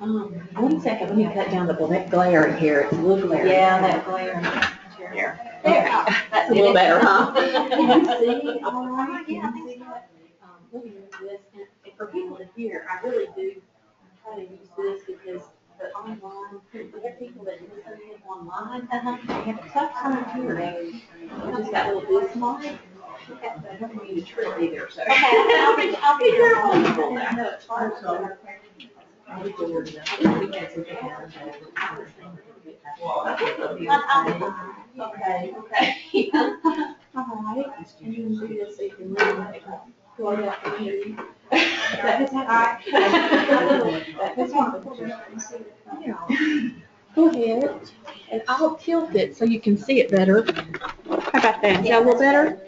1 second, let me cut down the glare in here. It's a little glare. Yeah, that glare. Here. There. That's a little better, huh? Can you see? All right. Yeah, I think so. Let me use this. And for people to hear, I really do try to use this because the online, we have people that listen in online. They have a tough time hearing. I just got a little bit small. I don't want you to trip either, so. Okay, I'll be careful. I know it's hard, so. Okay. All right. And you can do this so you can really go out and hear you. That's all right. That's wonderful. Yeah. Go ahead. And I'll tilt it so you can see it better. How about that? Is that a little better?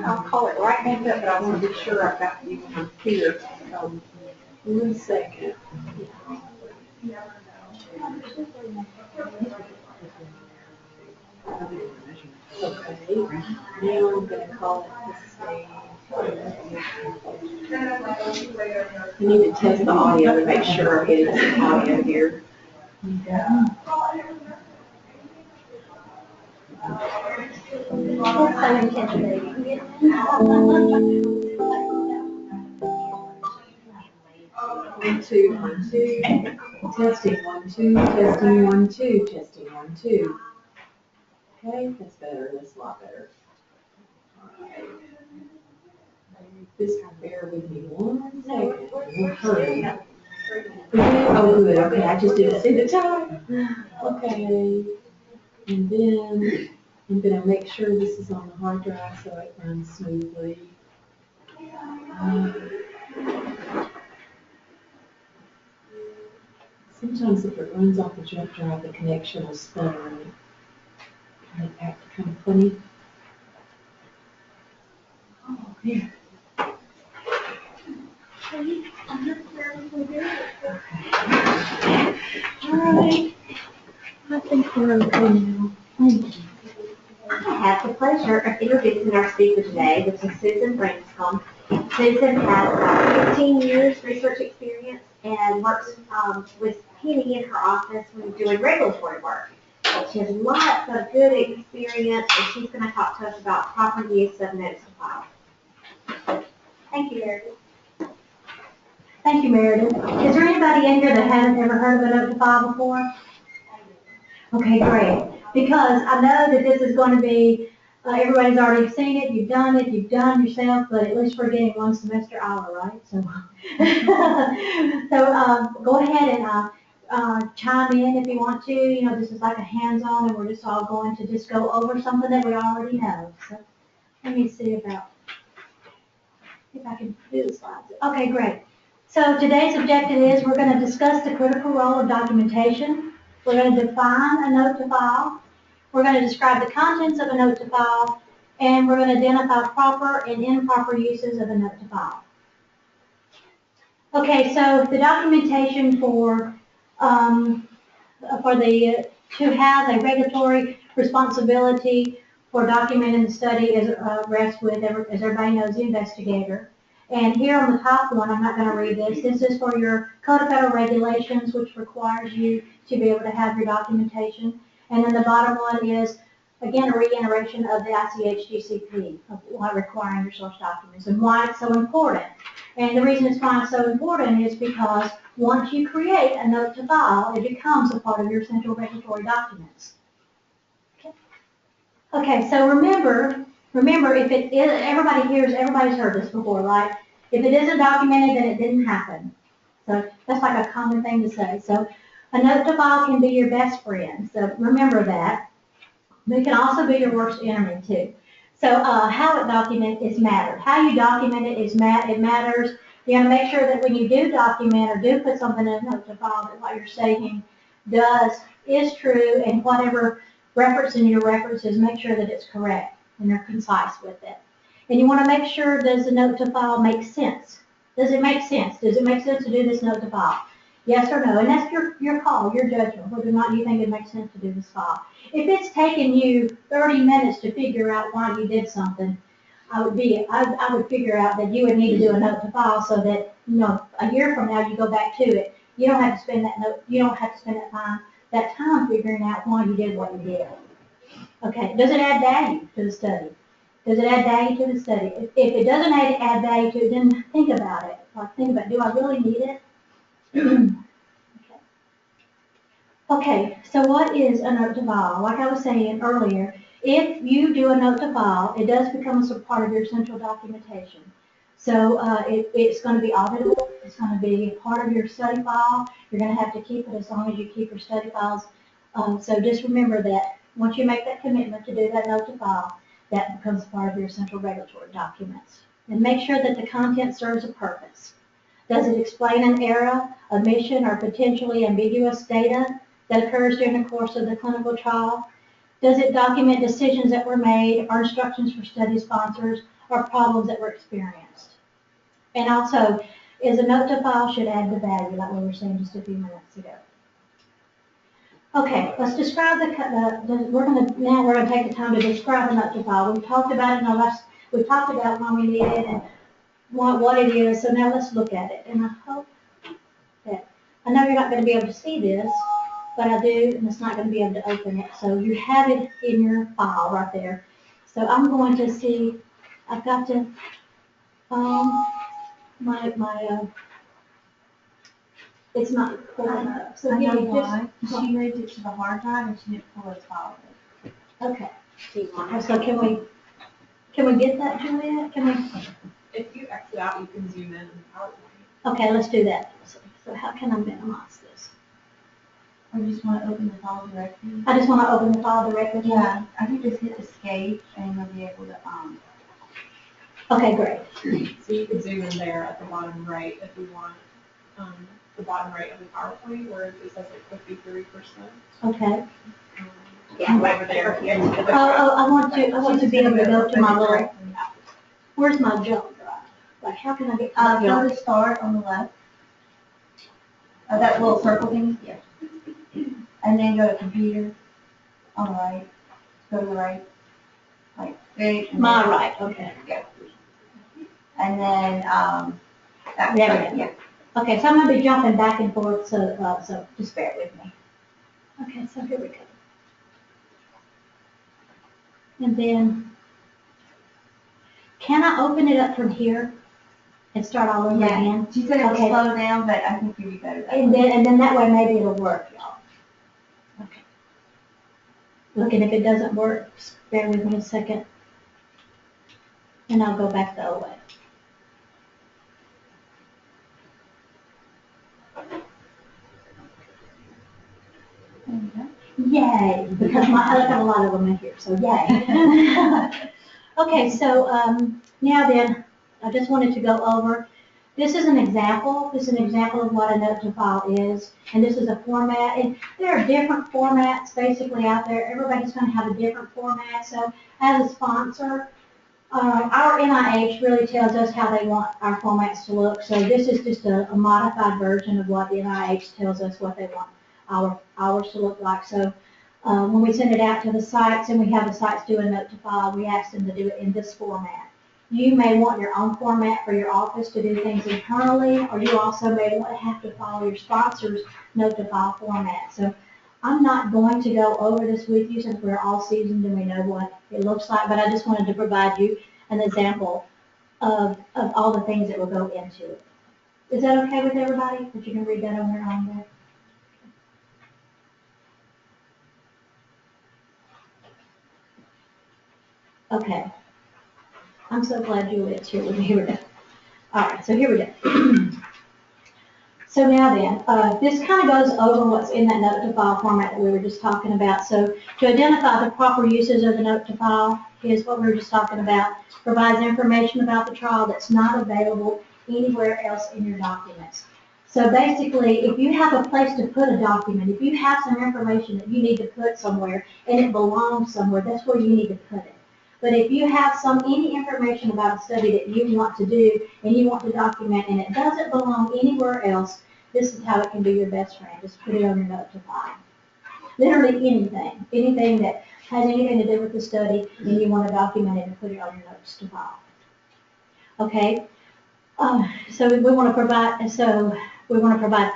I'll call it right back up, but I want to be sure I've got you here. 1 second. Okay. Now I'm going to call it the stage. I need to test the audio to make sure I'm getting some audio here. That's so intimidating. 1, 2, 1, 2. Testing 1, 2. Testing 1, 2. Testing 1, 2. Okay, that's better. That's a lot better. All right. Just bear with me 1 second. Hurry. Oh, good. Okay, I just didn't see the time. Okay. And then I'm going to make sure this is on the hard drive so it runs smoothly. Sometimes if it runs off the jump drive, the connection will stutter and it act kind of funny. Oh, yeah. All right. I think we're okay now. Thank you. I have the pleasure of introducing our speaker today, which is Susan Branscombe. Susan has about 15 years research experience and works with Penny in her office when doing regulatory work. She has lots of good experience, and she's going to talk to us about proper use of notes to file. Thank you, Meredith. Thank you, Meredith. Is there anybody in here that hasn't ever heard of a note to file before? Okay, great. Because I know that this is going to be, everybody's already seen it, you've done yourself, but at least we're getting 1 semester hour, right? So, go ahead and chime in if you want to. You know, this is like a hands-on, and we're just all going to just go over something that we already know. So, let me see about, if I can do the slides. Okay, great. So today's objective is we're going to discuss the critical role of documentation. We're going to define a note to file. We're going to describe the contents of a note to file, and we're going to identify proper and improper uses of a note to file. Okay, so the documentation to have a regulatory responsibility for documenting the study rests with, as everybody knows, the investigator. And here on the top one, I'm not going to read this. This is for your Code of Federal Regulations, which requires you to be able to have your documentation. And then the bottom one is, again, a reiteration of the ICH-GCP, of why requiring your source documents and why it's so important. And the reason it's why it's so important is because once you create a note to file, it becomes a part of your central regulatory documents. Okay, so remember, if it is, everybody's heard this before, right? If it isn't documented, then it didn't happen. So that's like a common thing to say. So a note to file can be your best friend. So remember that. But it can also be your worst enemy too. So how it document is mattered. How you document it it matters. You got to make sure that when you do document or do put something in a note to file, that what you're saying is true, and whatever reference in your records is, make sure that it's correct. and they're concise with it. And you want to make sure, does the note to file make sense? Does it make sense? Does it make sense to do this note to file? Yes or no? And that's your call, your judgment, whether or not you think it makes sense to do this file. If it's taken you 30 minutes to figure out why you did something, I would figure out that you would need to do a note to file so that, a year from now you go back to it. You don't have to spend that time figuring out why you did what you did. Okay, does it add value to the study? Does it add value to the study? If it doesn't add value to it, then think about it. Do I really need it? Okay, so what is a note to file? Like I was saying earlier, if you do a note to file, it does become a part of your central documentation. So it's going to be auditable. It's going to be part of your study file. You're going to have to keep it as long as you keep your study files. So just remember that once you make that commitment to do that note to file, that becomes part of your central regulatory documents. And make sure that the content serves a purpose. Does it explain an error, omission, or potentially ambiguous data that occurs during the course of the clinical trial? Does it document decisions that were made or instructions for study sponsors or problems that were experienced? And also, is a note to file should add the value, like we were saying just a few minutes ago. Okay, let's describe we're going to take the time to describe a note to file. We've talked about it we talked about when we need it and what it is, so now let's look at it. And I hope that, I know you're not going to be able to see this, but I do, and it's not going to be able to open it. So you have it in your file right there. So I'm going to see, I've got to, it's not pulling up. So give me She moved it to the hard drive and she didn't pull his file. Okay. So can we get that, Juliet? If you exit out, you can zoom in and PowerPoint. Okay, let's do that. So how can I minimize this? Or you just want to open the file directly? I just want to open the file directly. Yeah, I think just hit escape and you'll be able to, Okay, great. So you could zoom in there at the bottom right if we want, the bottom right of the PowerPoint where it says like 53%. Okay. Yeah, over there. I want to be able to go to my little, where's my jump drive? Like, how can I get to my go jump? to start on the left. That little circle thing? Yeah. And then go to computer on the right. Go to the right. Like, big. My right, okay. Yeah. And then, There we go. yeah. Okay, so I'm going to be jumping back and forth, so just bear with me. Okay, so here we go. And then, can I open it up from here and start all over again? She said it would Okay. slow down, but I think you'd be better that And way. then that way maybe it'll work, y'all. Okay. Look, and if it doesn't work, just bear with me a second. And I'll go back the old way. Yay, because I got a lot of them in here, so yay. Okay, so now then, I just wanted to go over, this is an example. This is an example of what a note to file is, and this is a format. And there are different formats basically out there. Everybody's going to have a different format. So as a sponsor, our NIH really tells us how they want our formats to look. So this is just a modified version of what the NIH tells us what they want ours to look like. So when we send it out to the sites and we have the sites do a note to file, we ask them to do it in this format. You may want your own format for your office to do things internally, or you also may have to follow your sponsor's note to file format. So I'm not going to go over this with you since we're all seasoned and we know what it looks like, but I just wanted to provide you an example of all the things that will go into it. Is that okay with everybody? That you can read that on your own there? Okay. I'm so glad Juliet's here with me. Here we go. All right, so here we go. So now then, this kind of goes over what's in that note to file format that we were just talking about. So to identify the proper uses of the note to file is what we were just talking about. Provides information about the trial that's not available anywhere else in your documents. So basically, if you have a place to put a document, if you have some information that you need to put somewhere and it belongs somewhere, that's where you need to put it. But if you have any information about a study that you want to do and you want to document and it doesn't belong anywhere else, this is how it can be your best friend. Just put it on your note to file. Literally anything that has anything to do with the study and you want to document it and put it on your notes to file. Okay? So we want to provide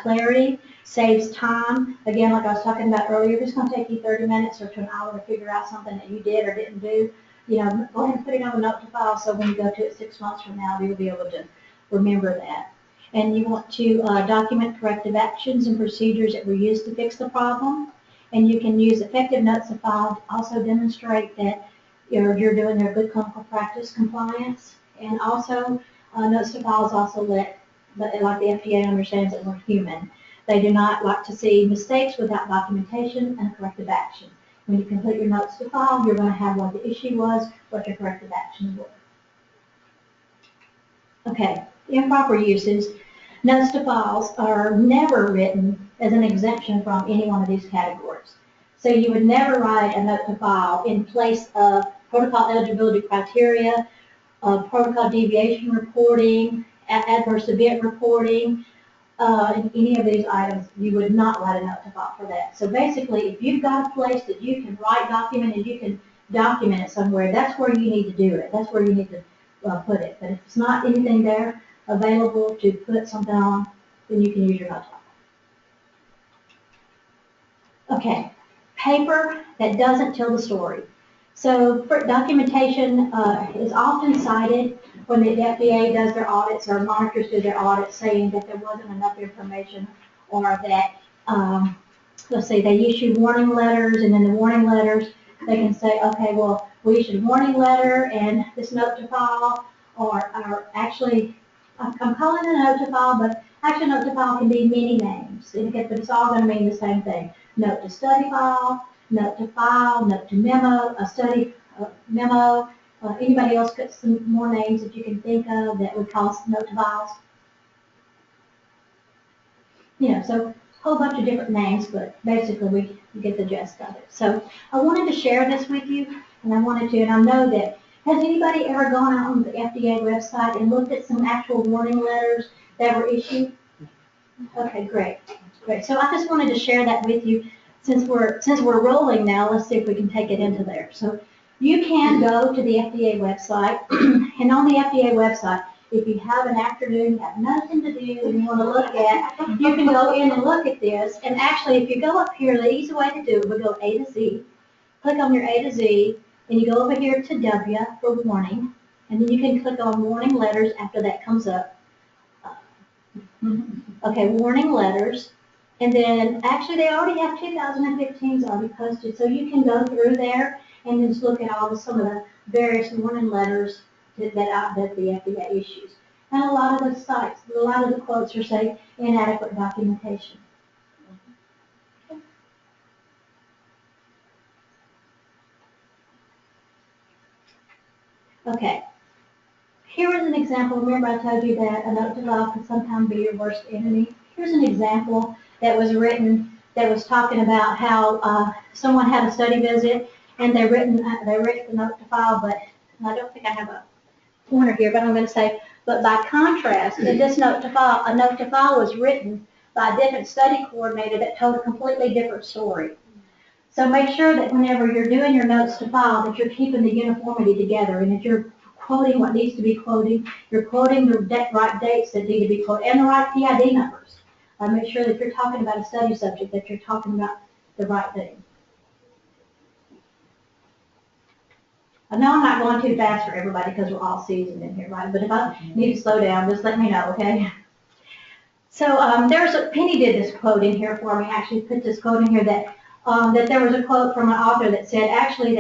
clarity, saves time. Again, like I was talking about earlier, if it's going to take you 30 minutes or to an hour to figure out something that you did or didn't do, go ahead and put it on the note to file so when you go to it 6 months from now, you'll be able to remember that. And you want to document corrective actions and procedures that were used to fix the problem. And you can use effective notes to file to also demonstrate that you're doing their good clinical practice compliance. And also, notes to file is also like the FDA understands that we're human. They do not like to see mistakes without documentation and corrective action. When you complete your notes to file, you're going to have what the issue was, what your corrective actions were. Okay, improper uses. Notes to files are never written as an exemption from any one of these categories. So you would never write a note to file in place of protocol eligibility criteria, protocol deviation reporting, adverse event reporting, any of these items. You would not write a note to file for that. So basically, if you've got a place that you can write document and you can document it somewhere, that's where you need to do it. That's where you need to put it. But if it's not anything there available to put something on, then you can use your note to file. Okay, paper that doesn't tell the story. So for documentation is often cited when the FDA does their audits or monitors do their audits, saying that there wasn't enough information or that, let's say they issue warning letters, and in the warning letters they can say, okay, well, we issued a warning letter and this note to file, or actually, I'm calling it a note to file, but actually note to file can be many names, but it's all going to mean the same thing. Note to study file, note to file, note to memo, a study memo. Anybody else got some more names that you can think of that would call note to files? So a whole bunch of different names, but basically we get the gist of it. So I wanted to share this with you, and I know that, has anybody ever gone out on the FDA website and looked at some actual warning letters that were issued? Okay, great. So I just wanted to share that with you. Since we're rolling now, let's see if we can take it into there. So you can go to the FDA website, and on the FDA website, if you have an afternoon, you have nothing to do, and you want to look at, you can go in and look at this. And actually, if you go up here, the easy way to do it, we'll go A to Z. Click on your A to Z, and you go over here to W for warning, and then you can click on warning letters after that comes up. Okay, warning letters. And then, actually, they already have 2015's already posted, so you can go through there and just look at some of the various warning letters that the FDA issues. And a lot of the quotes are saying inadequate documentation. Okay. Here is an example. Remember I told you that a note to file can sometimes be your worst enemy. Here's an example that was written that was talking about how someone had a study visit and they written the note to file, but I don't think I have a pointer here, but I'm going to say, but by contrast, that this note to file was written by a different study coordinator that told a completely different story. So make sure that whenever you're doing your notes to file, that you're keeping the uniformity together, and that you're quoting what needs to be quoted, you're quoting the right dates that need to be quoted, and the right PID numbers. Make sure that if you're talking about a study subject, that you're talking about the right thing. I know I'm not going too fast for everybody because we're all seasoned in here, right? But if I need to slow down, just let me know, okay? So Penny did this quote in here for me. Actually put this quote in here that there was a quote from an author that said actually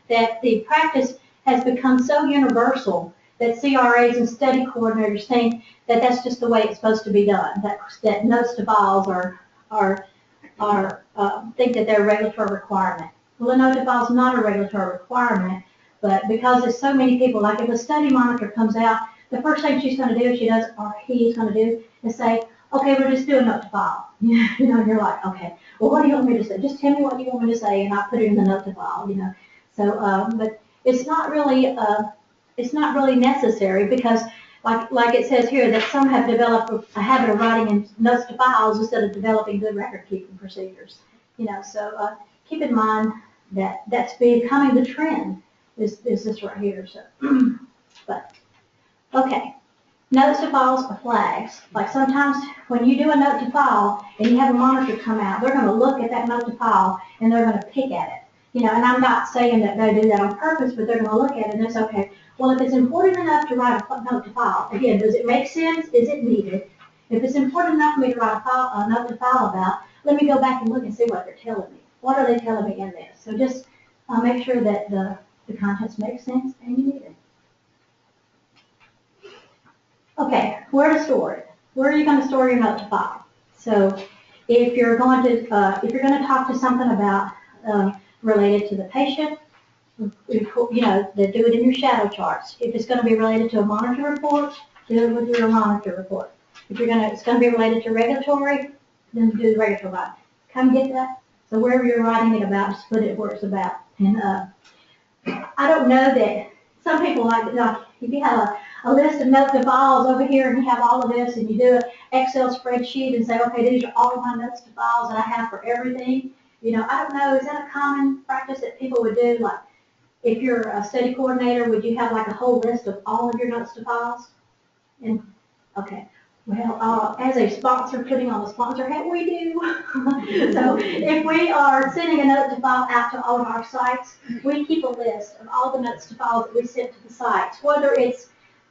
that the practice has become so universal that CRAs and study coordinators think that that's just the way it's supposed to be done. That notes to files think that they're a regulatory requirement. Well, a note to file is not a regulatory requirement, but because there's so many people, like if a study monitor comes out, the first thing she's going to do, he's going to do, is say, okay, we're just doing note to file. You're like, okay, well, what do you want me to say? Just tell me what you want me to say, and I'll put it in the note to file. So, but it's not really necessary because like it says here, that some have developed a habit of writing in notes to files instead of developing good record keeping procedures. So keep in mind that that's becoming the trend, is this right here, so. But, okay, notes to files are flags. Like sometimes when you do a note to file and you have a monitor come out, they're gonna look at that note to file and they're gonna pick at it. And I'm not saying that they do that on purpose, but they're gonna look at it and it's okay. Well, if it's important enough to write a note to file, again, does it make sense? Is it needed? If it's important enough for me to write a note to file about, let me go back and look and see what they're telling me. What are they telling me in this? So just make sure that the contents make sense and you need it. Okay, where to store it? Where are you going to store your note to file? So if you're going to talk to something about related to the patient, they do it in your shadow charts. If it's going to be related to a monitor report, do it with your monitor report. If it's going to be related to regulatory, then do the regulatory writing. Come get that. So wherever you're writing it about, just put it where it's about. And I don't know that some people like if you have a list of notes to files over here and you have all of this and you do an Excel spreadsheet and say, okay, these are all of my notes to files that I have for everything. I don't know, is that a common practice that people would do? Like, if you're a study coordinator, would you have like a whole list of all of your notes to files? And, okay, well, as a sponsor, putting on the sponsor hat, we do. So if we are sending a note to file out to all of our sites, we keep a list of all the notes to files that we send to the sites, whether it's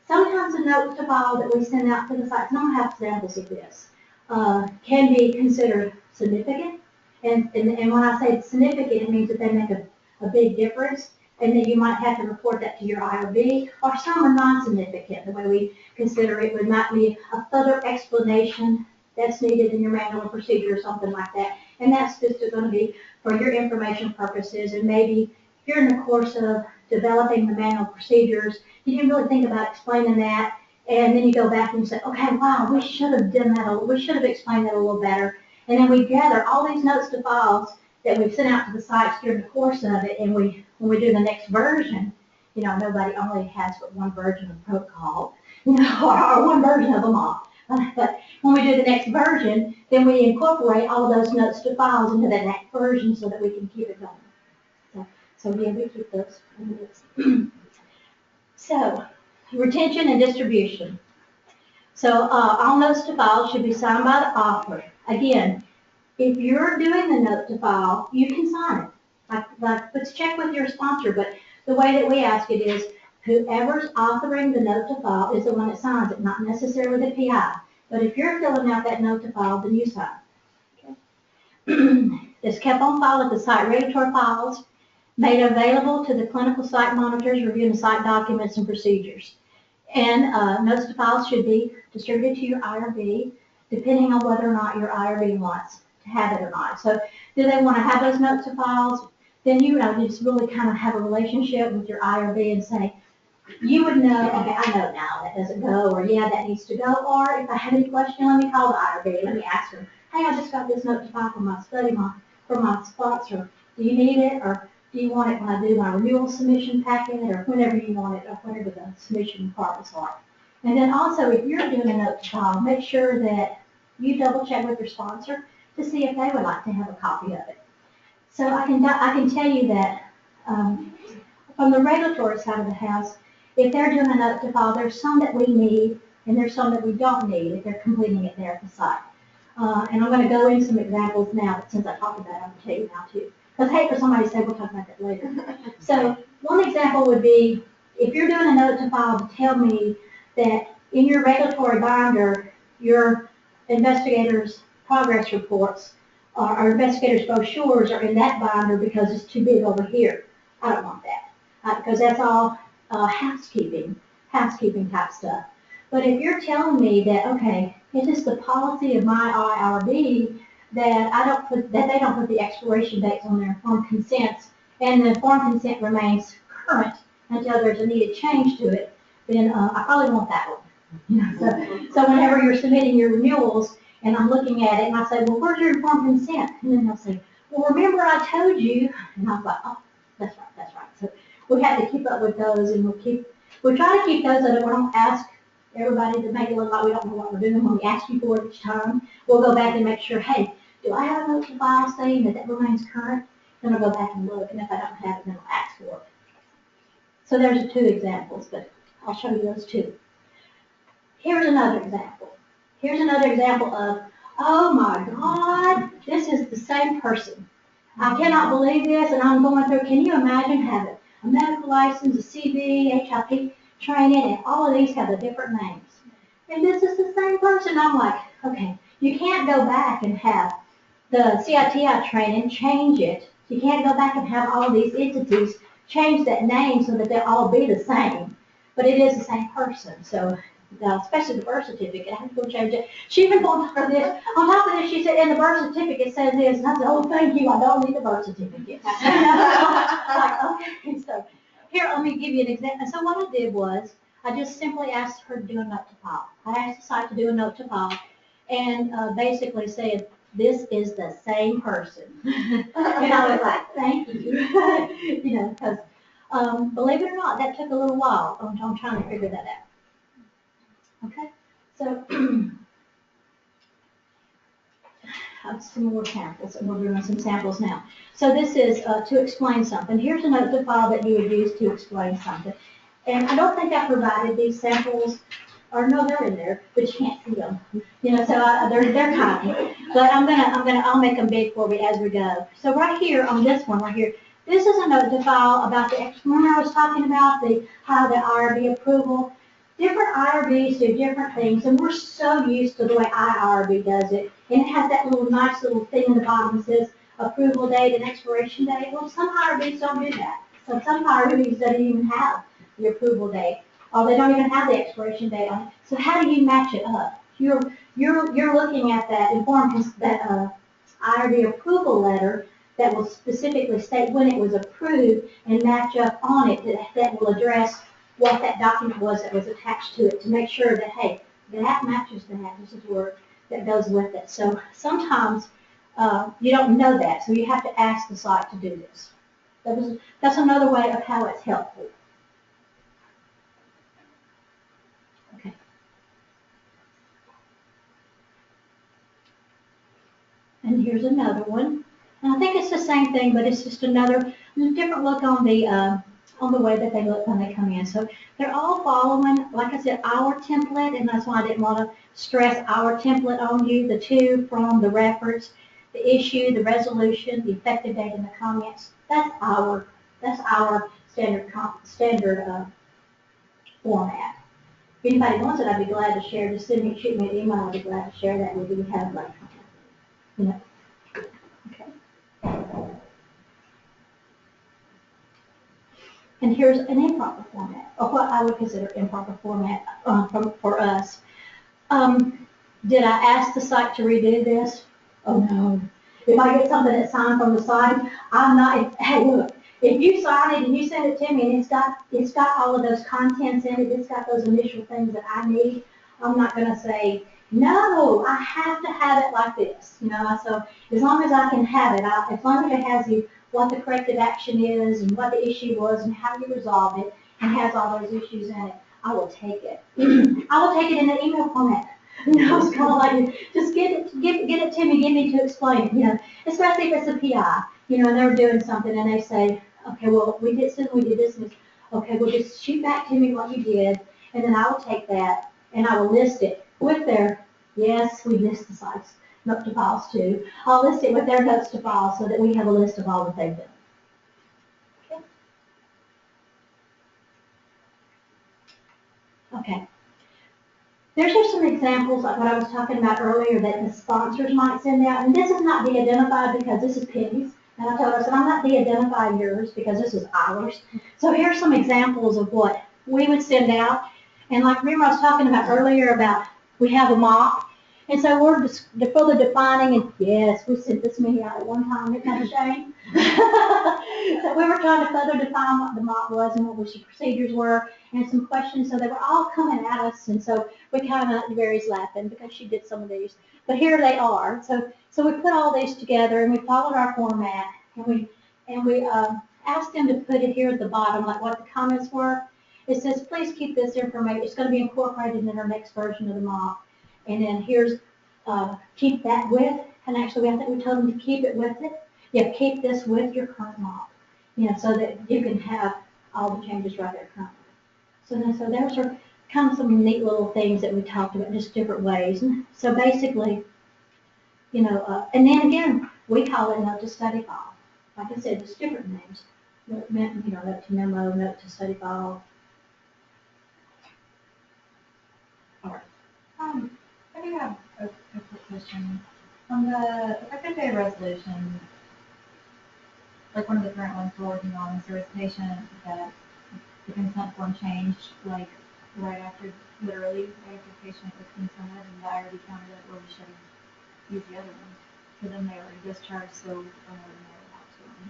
sometimes a note to file that we send out to the sites, and I'll have examples of this, can be considered significant. And when I say significant, it means that they make a big difference, and then you might have to report that to your IRB, or some are non-significant. The way we consider it might be a further explanation that's needed in your manual of procedure or something like that. And that's just going to be for your information purposes, and maybe if you're in the course of developing the manual procedures, you didn't really think about explaining that, and then you go back and you say, okay, wow, we should have done that, we should have explained that a little better. And then we gather all these notes to files that we've sent out to the sites during the course of it, and when we do the next version, nobody only has but one version of protocol, or one version of them all. But when we do the next version, then we incorporate all of those notes to files into that next version so that we can keep it going. So yeah, we keep those. So, retention and distribution. So all notes to files should be signed by the author. Again, if you're doing the note to file, you can sign it. Let's check with your sponsor, but the way that we ask it is whoever's authoring the note to file is the one that signs it, not necessarily the PI. But if you're filling out that note to file, then you sign. Okay. It's kept on file at the site regulatory files, made available to the clinical site monitors reviewing the site documents and procedures. And notes to files should be distributed to your IRB, depending on whether or not your IRB wants to have it or not. So do they want to have those notes to files? Then you just really kind of have a relationship with your IRB and say, you would know, okay, I know now that doesn't go, or yeah, that needs to go, or if I have any question, let me call the IRB, let me ask them, hey, I just got this note to file for my study, for my sponsor. Do you need it, or do you want it when I do my renewal submission packet, or whenever you want it, or whatever the submission requirements are? And then also, if you're doing a note to file, make sure that you double check with your sponsor to see if they would like to have a copy of it. So I can tell you that from the regulatory side of the house, if they're doing a note to file, there's some that we need, and there's some that we don't need if they're completing it there at the site. And I'm going to go into some examples now, but since I talked about it, I'm going to tell you now too. Because I hate for somebody to say, we'll talk about that later. So one example would be, if you're doing a note to file to tell me that in your regulatory binder, your investigators' progress reports or investigators' brochures are in that binder because it's too big over here. I don't want that because that's all housekeeping type stuff. But if you're telling me that, okay, it is the policy of my IRB that they don't put the expiration dates on their informed consents, and the informed consent remains current until there's a needed change to it, then I probably want that one. So whenever you're submitting your renewals, and I'm looking at it, and I say, well, where's your informed consent? And then they'll say, well, remember I told you, and I'm like, oh, that's right. So we have to keep up with those, and we try to keep those so that we don't ask everybody to make it look like we don't know what we're doing when we ask you for it each time. We'll go back and make sure, hey, do I have a note to file saying that remains current? Then I'll go back and look, and if I don't have it, then I'll ask for it. So there's the 2 examples, but I'll show you those 2. Here's another example. Here's another example of, oh my God, this is the same person. I cannot believe this, and I'm going through, can you imagine having a medical license, a CV, HIP training, and all of these have the different names. And this is the same person. I'm like, okay, you can't go back and have the CITI training, change it. You can't go back and have all of these entities change that name so that they'll all be the same. But it is the same person. So, especially the birth certificate, I have to go change it. She even pulled for this. On top of this, she said, in the birth certificate says this. And I said, oh, thank you. I don't need the birth certificate. Like, okay, so here, let me give you an example. So what I did was, I just simply asked her to do a note to file. I asked the site to do a note to file, and basically said, this is the same person. And I was like, thank you. You know, because believe it or not, that took a little while. I'm trying to figure that out. Okay, so some more samples, and we're doing some samples now. So this is to explain something. Here's a note to file that you would use to explain something. And I don't think I provided these samples, or no, they're in there, but you can't see them. You know, so they're tiny. But I'll make them big for you as we go. So right here on this one right here, this is a note to file about the, remember I was talking about how the IRB approval. Different IRBs do different things, and we're so used to the way IRB does it. And it has that nice little thing in the bottom that says approval date and expiration date. Well, some IRBs don't do that. So some IRBs don't even have the approval date, or they don't even have the expiration date on it. So how do you match it up? You're looking at that IRB approval letter that will specifically state when it was approved and match up on it that will address what that document was that was attached to it to make sure that, hey, that matches that. This is where that goes with it. So sometimes you don't know that, so you have to ask the site to do this. That's another way of how it's helpful. Okay. And here's another one. And I think it's the same thing, but it's just another different look on the way that they look when they come in. So they're all following, like I said, our template, and that's why I didn't want to stress our template on you. The 2 from the reference, the issue, the resolution, the effective date, and the comments. That's our standard format. If anybody wants it, I'd be glad to share. Just shoot me an email. I'd be glad to share that with you. We have like, you know. Okay. And here's an improper format, or what I would consider improper format for us. Did I ask the site to redo this? Oh no. If I get something that's signed from the site, I'm not, hey look, if you sign it and you send it to me and it's got all of those contents in it, it's got those initial things that I need, I'm not going to say, no, I have to have it like this. You know, so as long as I can have it, as long as it has what the corrective action is and what the issue was and how you resolve it and has all those issues in it, I will take it. I will take it in an email format. You know, it's kind of like, just get it to me, get me to explain it, you know, especially if it's a PI, you know, and they're doing something and they say, okay, well, we did this, and okay, well, just shoot back to me what you did, and then I will take that and I will list it with their, yes, we list the sites, note to files too. I'll list it with their notes to files so that we have a list of all that they've done. Okay. There's just some examples like what I was talking about earlier that the sponsors might send out, and this is not de-identified because this is Penny's, and I told her, I said, I'm not de-identifying yours because this is ours. So here's some examples of what we would send out, and like remember I was talking about earlier about we have a mock, and so we're just further defining, and yes, we sent this many out at one time, isn't that a shame? So we were trying to further define what the mock was and what the procedures were, and some questions, so they were all coming at us, and so we kind of, Mary's laughing because she did some of these, but here they are. So we put all these together, and we followed our format, and we asked them to put it here at the bottom, like what the comments were. It says, please keep this information, it's gonna be incorporated in our next version of the MOP. And then here's, keep that with, and actually I think we told them to keep it with it. Yeah, keep this with your current MOP, so that you can have all the changes right there currently. So those are kind of some neat little things that we talked about, just different ways. And so basically, and then again, we call it note to study file. Like I said, it's different names. Note to memo, note to study file. I do have a quick question. On the effective day resolution, like one of the current ones we're working on, is there was a patient that the consent form changed, like right after, literally right after the patient was consented, and I already counted it, or we should have used the other one. So then they were discharged, so we're not out to them.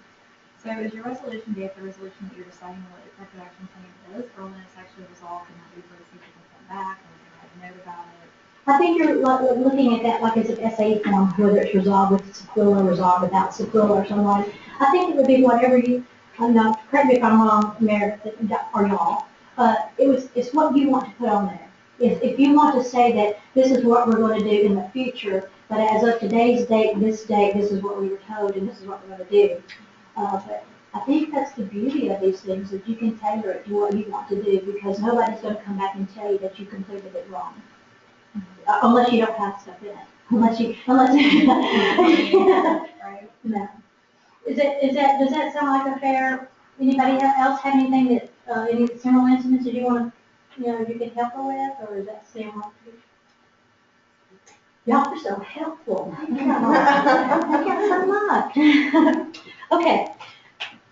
So is your resolution date the resolution that you're deciding what the corrective action plan is, or when it's actually resolved and that we've received the consent back, and we're going to have a note about it? I think you're looking at that like it's an SA form, whether it's resolved with sequela, resolved without sequela, or something like that. I think it would be whatever you, correct me if I'm wrong, Meredith, or y'all, it's what you want to put on there. If you want to say that this is what we're going to do in the future, but as of today's date, this is what we were told, and this is what we're going to do. But I think that's the beauty of these things, that you can tailor it to what you want to do, because nobody's going to come back and tell you that you completed it wrong. Unless you don't have stuff in it. Unless Right. No. Does that sound like a fair, anybody else have anything that, any similar incidents that you want to, you can help her with, or does that sound like you? Y'all are so helpful. Thank you so much. Okay,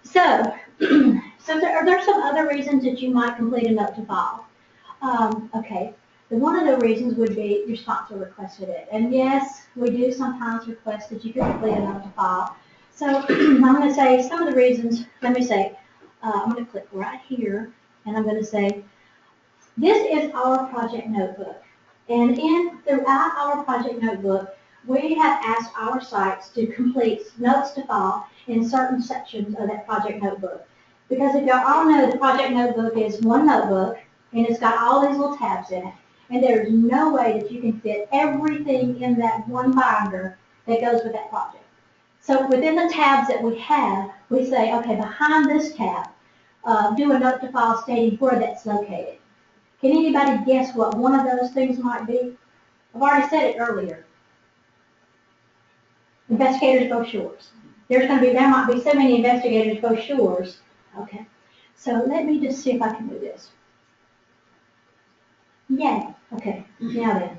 so there's some other reasons that you might complete a note to file. Okay. One of the reasons would be your sponsor requested it. And yes, we do sometimes request that you can complete a note to file. So I'm going to say some of the reasons. Let me say, I'm going to click right here, and I'm going to say, this is our project notebook. And throughout our project notebook, we have asked our sites to complete notes to file in certain sections of that project notebook. Because if y'all all know, the project notebook is one notebook, and it's got all these little tabs in it. And there's no way that you can fit everything in that one binder that goes with that project. So within the tabs that we have, we say, okay, behind this tab, do a note to file stating where that's located. Can anybody guess what one of those things might be? I've already said it earlier. Investigators' brochures. There might be so many investigators' brochures. Okay, so let me just see if I can do this. Yay. Okay, now then.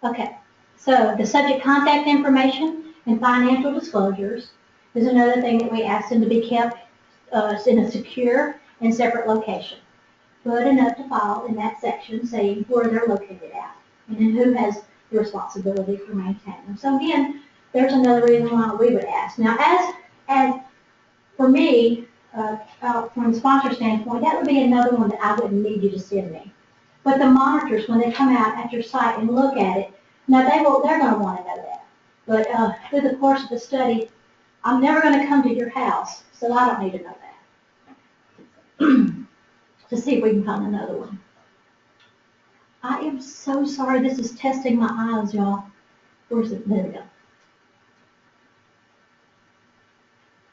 Okay, so the subject contact information and financial disclosures is another thing that we ask them to be kept in a secure and separate location. Put a note to file in that section saying where they're located at, and then who has the responsibility for maintaining them. So again, there's another reason why we would ask. Now, as for me, from the sponsor standpoint, that would be another one that I wouldn't need you to send me. But the monitors, when they come out at your site and look at it, now they're going to want to know that. But through the course of the study, I'm never going to come to your house, so I don't need to know that. To see if we can find another one. I am so sorry. This is testing my eyes, y'all. Where's it? There we go.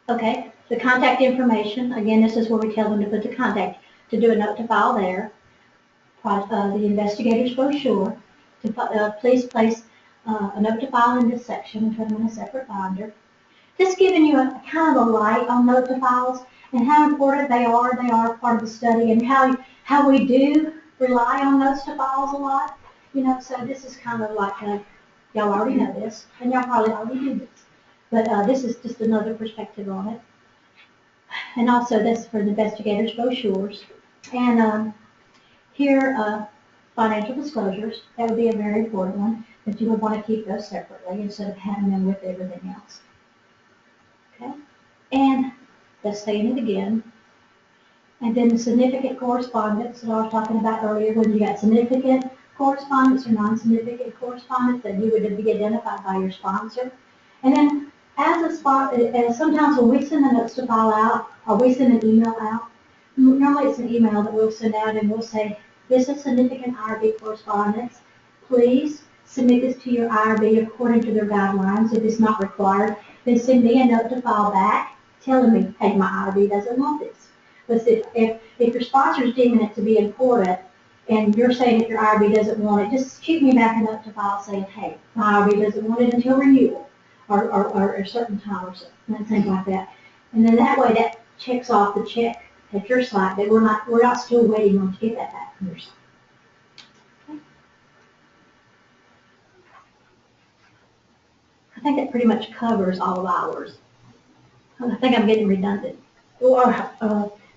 Okay, the contact information. Again, this is where we tell them to put the contact, to do a note to file there. The investigator's brochure, to please place a note to file in this section and put them in a separate binder. Just giving you a kind of a light on note to files and how important they are. They are part of the study, and how we do rely on notes to files a lot. So this is kind of like y'all already know this, and y'all probably already do this. But this is just another perspective on it. And also this for the investigators' brochures. And here, financial disclosures. That would be a very important one, that you would want to keep those separately instead of having them with everything else. Okay? And let's say it again. And then the significant correspondence that I was talking about earlier, when you got significant correspondence or non-significant correspondence, then you would be identified by your sponsor. And then as sometimes when we send the notes to file out, or we send an email out, normally it's an email that we'll send out and we'll say, this is significant IRB correspondence. Please submit this to your IRB according to their guidelines. If it's not required, then send me a note to file back telling me, hey, my IRB doesn't want this. But if your sponsor is deeming it to be important and you're saying if your IRB doesn't want it, just shoot me back a note to file saying, hey, my IRB doesn't want it until renewal or a certain time or something, things like that. And then that way that checks off the check at your site that we're not still waiting on to get that back from your site. Okay. I think that pretty much covers all of ours. I think I'm getting redundant. Or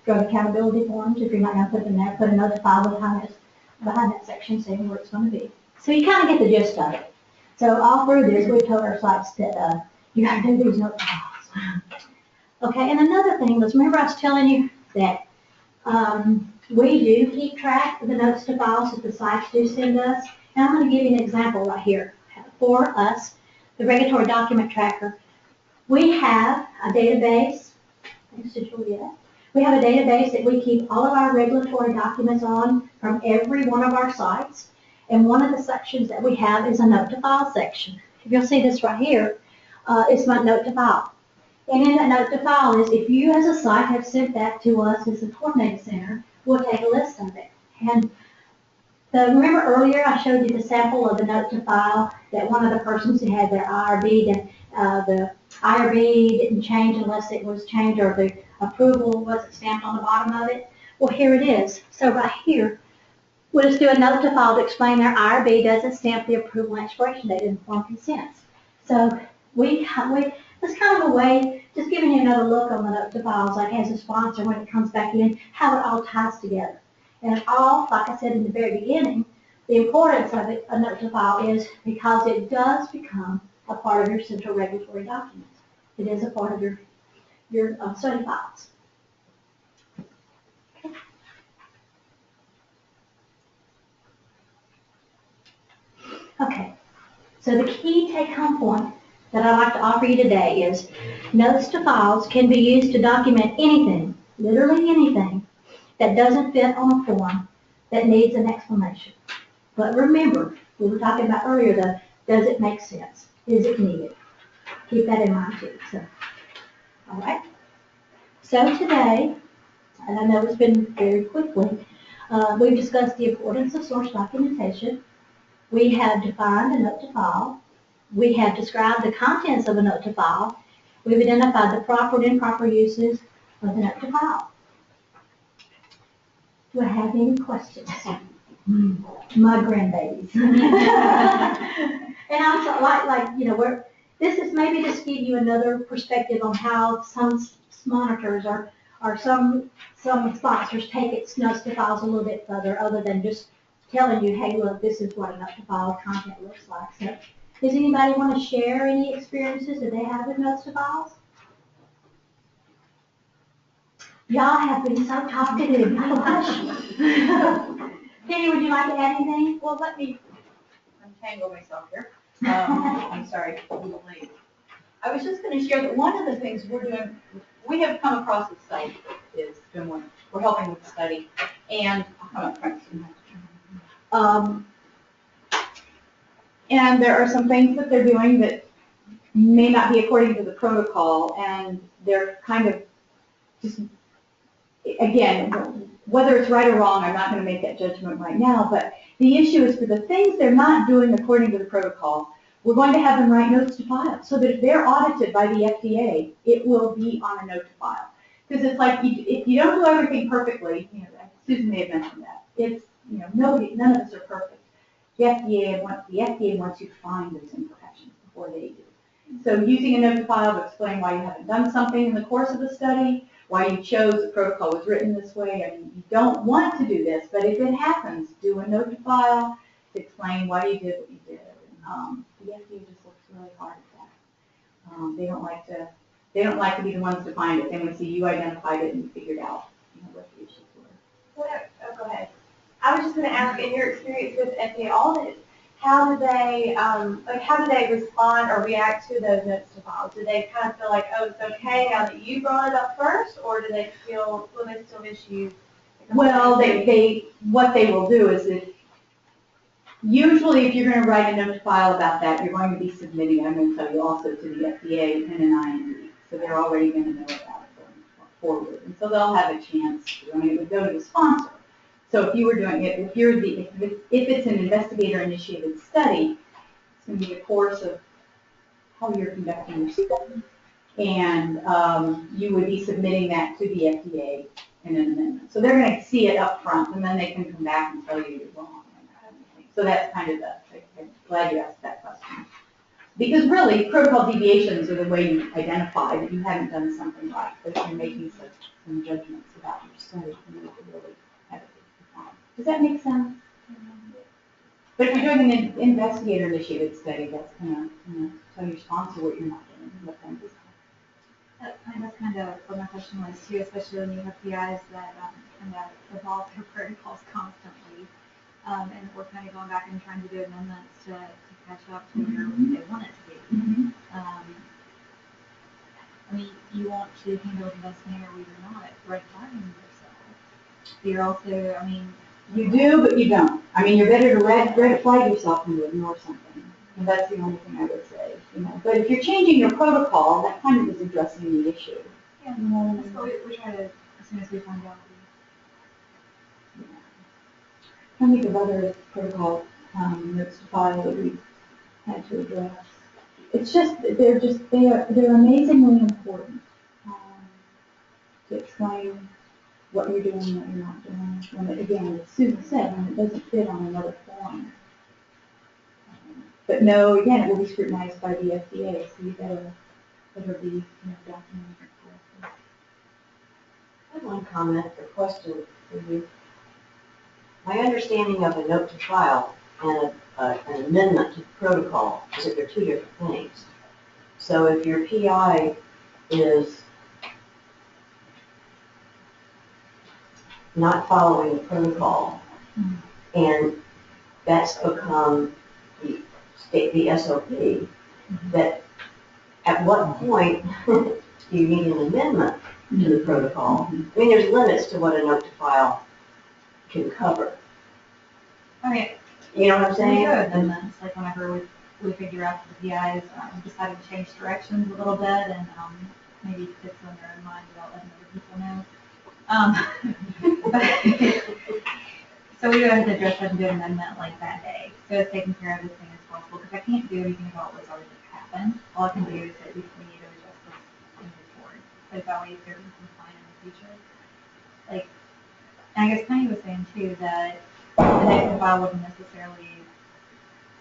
drug accountability forms, if you're not going to put them there, put another file behind that section saying where it's going to be. So you kind of get the gist of it. So all through this, we've told our sites that you got to do these note files. Okay, and another thing was, remember I was telling you that we do keep track of the notes to files that the sites do send us. And I'm going to give you an example right here. For us, the regulatory document tracker, we have a database. Thanks to Juliet. We have a database that we keep all of our regulatory documents on from every one of our sites. And one of the sections that we have is a note to file section. If you'll see this right here, it's my note to file. And in that note to file is if you as a site have sent that to us as a coordinating center, we'll take a list of it. And remember earlier I showed you the sample of the note to file that one of the persons who had their IRB, the IRB didn't change unless it was changed or the approval wasn't stamped on the bottom of it. Well, here it is. So right here, we'll just do a note to file to explain their IRB doesn't stamp the approval and expiration date in the form consents. So it's kind of a way, just giving you another look on the note to files, like as a sponsor when it comes back in, how it all ties together. And it all, like I said in the very beginning, the importance of it, a note to file, is because it does become a part of your central regulatory documents. It is a part of your study files. Okay. Okay, so the key take-home point that I'd like to offer you today is notes to files can be used to document anything, literally anything, that doesn't fit on a form that needs an explanation. But remember, we were talking about earlier, does it make sense? Is it needed? Keep that in mind too. So, all right. So today, and I know it's been very quickly, we've discussed the importance of source documentation. We have defined a note to file. We have described the contents of a note to file. We've identified the proper and improper uses of the note to file. Do I have any questions? My grandbabies. And also, this is maybe just give you another perspective on how some monitors or some sponsors take its notes to files a little bit further, other than just telling you, hey, look, this is what a note to file content looks like. So, does anybody want to share any experiences that they have with notes to files? Y'all have been so talkative. Penny, would you like to add anything? Well, let me untangle myself here. I'm sorry. I was just going to share that one of the things we're doing, we have come across a site that is doing, we're helping with the study, and I'll come up front. And there are some things that they're doing that may not be according to the protocol, and they're kind of just, again, whether it's right or wrong, I'm not going to make that judgment right now, but the issue is for the things they're not doing according to the protocol, we're going to have them write notes to file, so that if they're audited by the FDA, it will be on a note to file. Because it's like, if you don't do everything perfectly, Susan may have mentioned that, it's, none of us are perfect. The FDA wants you to find those imperfections before they do. So using a note to file to explain why you haven't done something in the course of the study, why you chose the protocol was written this way. I mean, you don't want to do this, but if it happens, do a note to file to explain why you did what you did. The FDA just looks really hard at that. They don't like to be the ones to find it. They want to see you identified it and you figured out what the issues were. Go ahead. I was just gonna ask, in your experience with FDA audits, how do they, how do they respond or react to those notes to files? Do they kind of feel like, oh, it's okay now that you brought it up first, or do they feel, will they still issue? Well, what they will do is usually if you're gonna write a note to file about that, you're going to be submitting, I'm gonna tell you also to the FDA and an IND. So they're already gonna know about it going forward. And so they'll have a chance to, it would go to the sponsor. So if you were doing it, if it's an investigator-initiated study, it's going to be a course of how you're conducting your study. And you would be submitting that to the FDA in an amendment. So they're going to see it up front, and then they can come back and tell you you're wrong. So that's kind of I'm glad you asked that question. Because really, protocol deviations are the way you identify that you haven't done something right, that you're making some judgments about your study. And you could really have it. Does that make sense? But if you're doing an investigator-initiated study, that's going to tell your sponsor what you're not doing, what them is. That's kind of what my question was too, especially when you have PIs that kind of evolve their protocols constantly. And we're kind of going back and trying to do amendments to catch up to where they want it to be. I mean, you want to handle investigator where you're not red flagging yourself. You're also, I mean, you do, but you don't. I mean, you're better to red flag yourself than to ignore something. And that's the only thing I would say. But if you're changing your protocol, that kind of is addressing the issue. Yeah, that's what we try to, as soon as we find out. I think of other protocol notes to file that we've had to address. It's just, they're amazingly important to explain what you're doing and what you're not doing. When again, as Susan said, when it doesn't fit on another form. But no, again, it will be scrutinized by the FDA, so you better be documented correctly. I have one comment or question for you. My understanding of a note to file and an amendment to the protocol is that they're two different things. So if your PI is not following the protocol, and that's become the SOP, that at what point do you need an amendment to the protocol? I mean, there's limits to what a note to file can cover. I mean, you know what I'm saying? Amendments, like whenever we figure out that the PIs decided to change directions a little bit and maybe fix on their own mind without letting other people know. So we go ahead and address that and do an amendment like that day. So it's taking care of as soon as possible because I can't do anything about what's already happened. All I can do is say we need to adjust this and move forward. So that way they're compliant in the future. Like, and I guess Connie was saying too that the next file wouldn't necessarily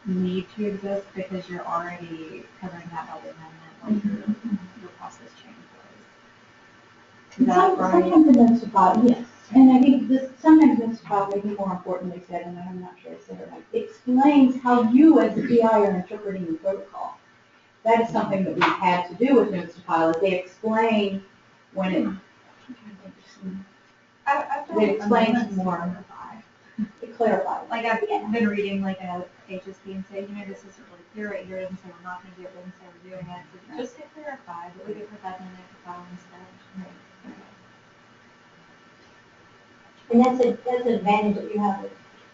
need to exist because you're already covering that by the amendment once your process change was. Is that right? Sometimes the notes to file, yes. And I think sometimes notes to file may be more importantly said, and I'm not sure I said it right, explains how you as the PI are interpreting the protocol. That is something that we've had to do with notes to file, is they explain when it, it explains more. It clarifies. Like I've been reading like a HSP and say, this isn't really clear right here. It doesn't say we're not going to do it. It doesn't say we're doing it. So just say clarify, but we could put that in the file instead. And that's an advantage that you have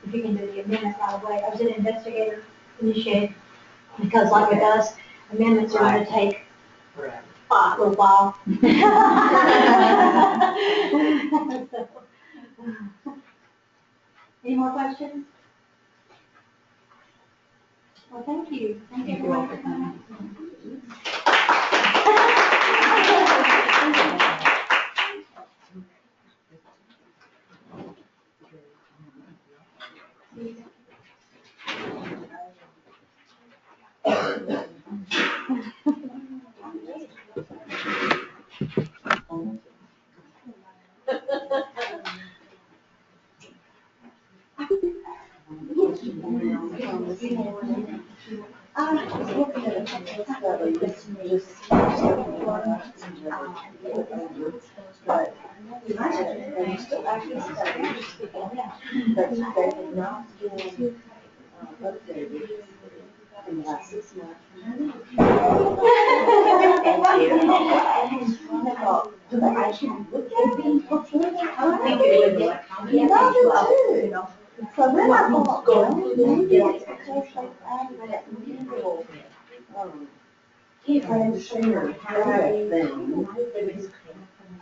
if you can do the amendment right away. I was an investigator initiated because like with us, amendments are going to take a little while. Any more questions? Well, thank you. Thank you everyone for coming. looking at a couple of studies, just but they still actually studies, but they have not been updated in the last 6 months. Do they actually look at these before they come out? You know, so then I thought, well, maybe it's because they added that legal, transgender thing.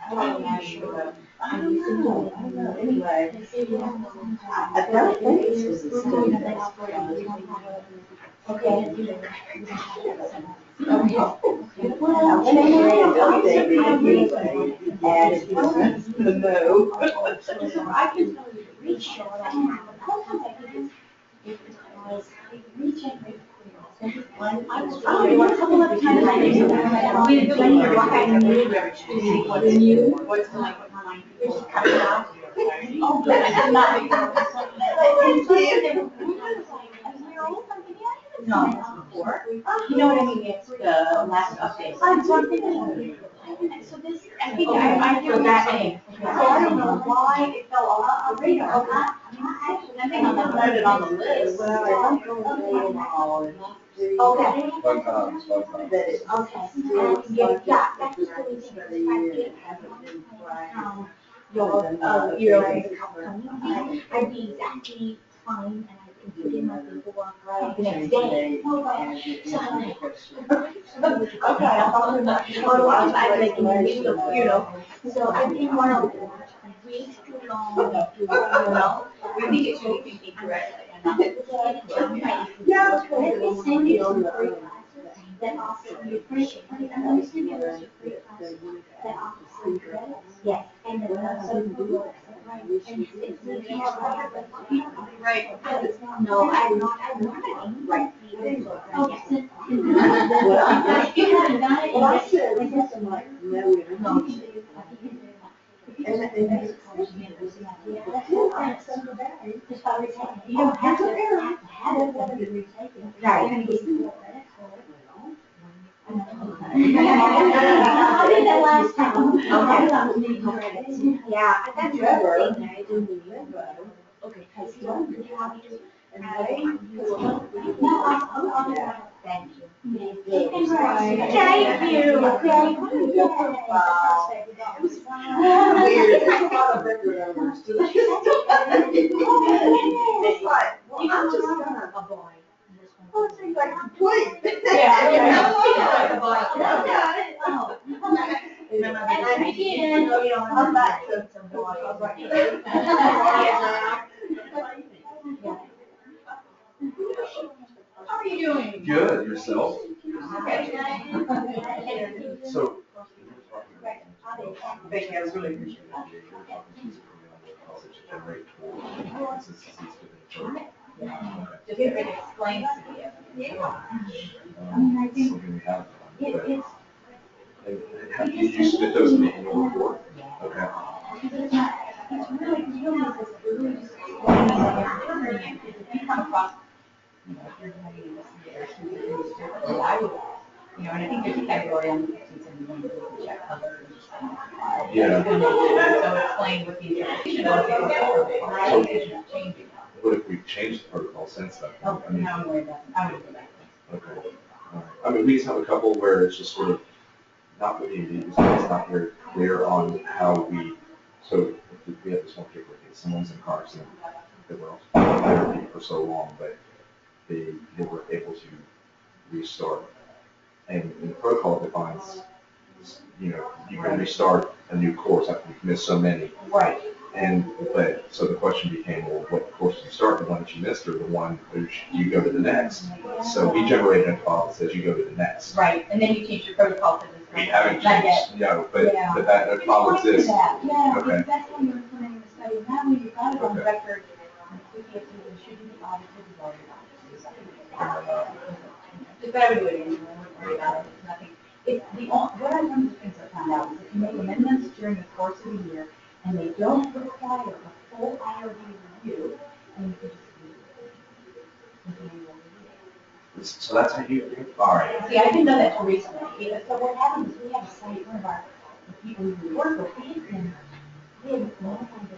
I'm not sure. I don't know, anyway. I don't think this was a study that's okay. Well, the no. I can tell you to reach out. I was a couple of times. What's going on? Just cut it out. Oh, that's not. No, before. You know what I mean? It's the last update. So this, I think I feel that thing. So I don't know why it fell off the radar. I think I'm gonna put it on the list. Well, I'm going to college. Okay. Sometimes. That it's okay. Still, yeah, that's the only thing. I'd be exactly fine, and I can put in my paperwork the next day. Okay, otherwise I'm making a new, you know, so I didn't want to wait too long to, you know. We think it should be incorrect. Yeah, let me send you some free classes that offer you free, I'm going to send you those free classes that offer free credits. Yes. And then, right. No, I'm not, right. Oh, you haven't got it? Well, I said, I guess I'm like, no. You don't have to have it, whether you retake it. Right. I did that last time. Okay. Yeah, that's the thing I do remember. Okay, because you don't really have to. Thank you. Thank you. Weird. There's a lot of record owners. It's like, well, I'm just gonna. Oh, it seems like complete. Yeah. And again, I'm back to some boy. How are you doing? Good, yourself? So. Thank you, I really appreciate Just if it explains to you. Yeah. I mean, I think it's. You submit those in the annual report? Okay. It's really this loose explaining if you come across, you know, if you're having this year, I would, you know, and I think there's a category on the 1671 that we can check other. Yeah. So explain what the interpretation is changing. What if we've changed the protocol since then? Oh, no, I'm worried about it. I would go back. Okay. All right. I mean, we just have a couple where it's just sort of not really, it's not very clear on how we, so we have this one particular case, someone's in a car accident, they were on therapy for so long, but they were able to restart. And the protocol defines, you know, you can restart a new course after you've missed so many. Right. But so the question became, well, what course did you start? The one that you missed or the one that you go to the next? So we generated a file that says you go to the next. Right, and then you change your protocol to this. We haven't changed, no, but that file exists. Yeah, Okay. because that's when you're implementing the study. Now when you've got it on record, we get to, should you be audited, you've already audited. Just I would do it anyway, I wouldn't worry about it, it's nothing. It's the, what I one of the things I found out is if you make amendments during the course of the year, and they don't require a full IRB review, then you can just leave it. So that's how you, all right. See, I didn't know that till recently. So what happened is we had a site, one of our, the people who we work with, we had notified the